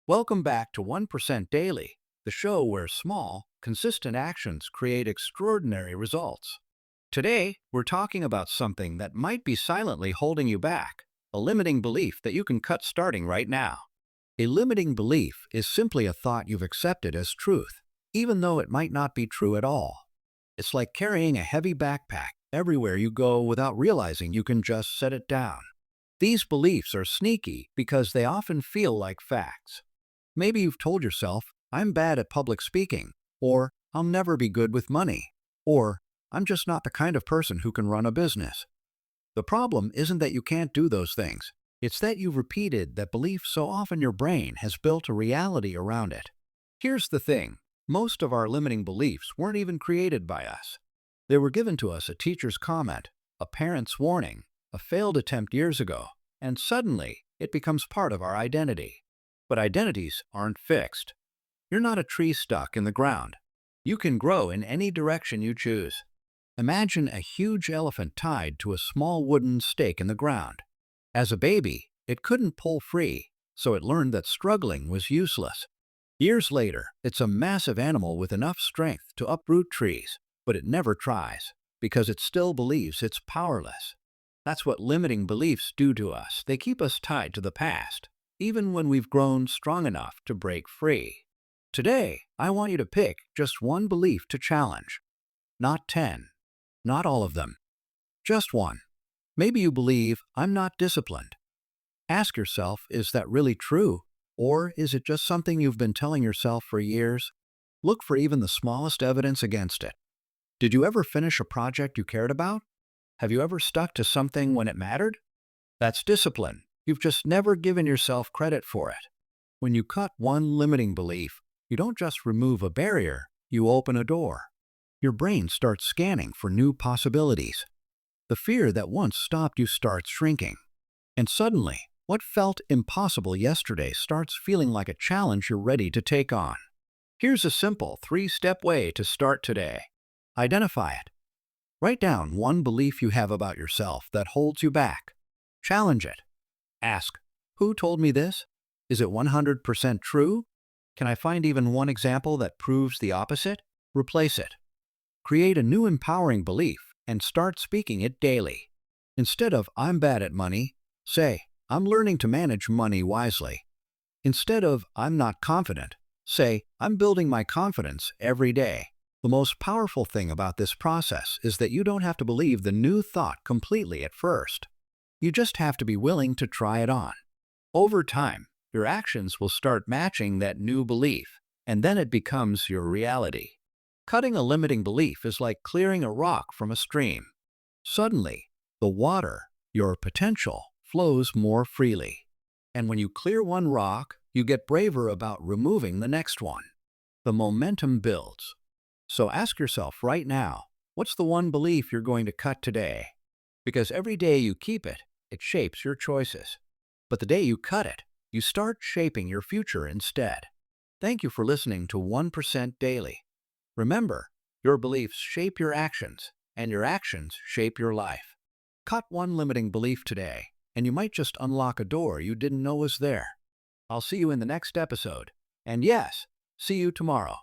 Welcome back to 1% Daily, the show where small, consistent actions create extraordinary results. Today, we're talking about something that might be silently holding you back, a limiting belief that you can cut starting right now. A limiting belief is simply a thought you've accepted as truth, even though it might not be true at all. It's like carrying a heavy backpack everywhere you go without realizing you can just set it down. These beliefs are sneaky because they often feel like facts. Maybe you've told yourself, I'm bad at public speaking, or I'll never be good with money, or I'm just not the kind of person who can run a business. The problem isn't that you can't do those things. It's that you've repeated that belief so often your brain has built a reality around it. Here's the thing. Most of our limiting beliefs weren't even created by us. They were given to us a teacher's comment, a parent's warning, a failed attempt years ago, and suddenly it becomes part of our identity. But identities aren't fixed. You're not a tree stuck in the ground. You can grow in any direction you choose. Imagine a huge elephant tied to a small wooden stake in the ground. As a baby, it couldn't pull free, so it learned that struggling was useless. Years later, it's a massive animal with enough strength to uproot trees, but it never tries, because it still believes it's powerless. That's what limiting beliefs do to us. They keep us tied to the past, even when we've grown strong enough to break free. Today, I want you to pick just one belief to challenge. Not 10. Not all of them. Just one. Maybe you believe, I'm not disciplined. Ask yourself, is that really true? Or is it just something you've been telling yourself for years? Look for even the smallest evidence against it. Did you ever finish a project you cared about? Have you ever stuck to something when it mattered? That's discipline. You've just never given yourself credit for it. When you cut one limiting belief, you don't just remove a barrier, you open a door. Your brain starts scanning for new possibilities. The fear that once stopped you starts shrinking. And suddenly, what felt impossible yesterday starts feeling like a challenge you're ready to take on. Here's a simple three-step way to start today. Identify it. Write down one belief you have about yourself that holds you back. Challenge it. Ask, who told me this? Is it 100% true? Can I find even one example that proves the opposite? Replace it. Create a new empowering belief and start speaking it daily. Instead of, I'm bad at money, say, I'm learning to manage money wisely. Instead of, I'm not confident, say, I'm building my confidence every day. The most powerful thing about this process is that you don't have to believe the new thought completely at first. You just have to be willing to try it on. Over time, your actions will start matching that new belief, and then it becomes your reality. Cutting a limiting belief is like clearing a rock from a stream. Suddenly, the water, your potential, flows more freely. And when you clear one rock, you get braver about removing the next one. The momentum builds. So ask yourself right now, what's the one belief you're going to cut today? Because every day you keep it, it shapes your choices. But the day you cut it, you start shaping your future instead. Thank you for listening to 1% Daily. Remember, your beliefs shape your actions, and your actions shape your life. Cut one limiting belief today, and you might just unlock a door you didn't know was there. I'll see you in the next episode. And yes, see you tomorrow.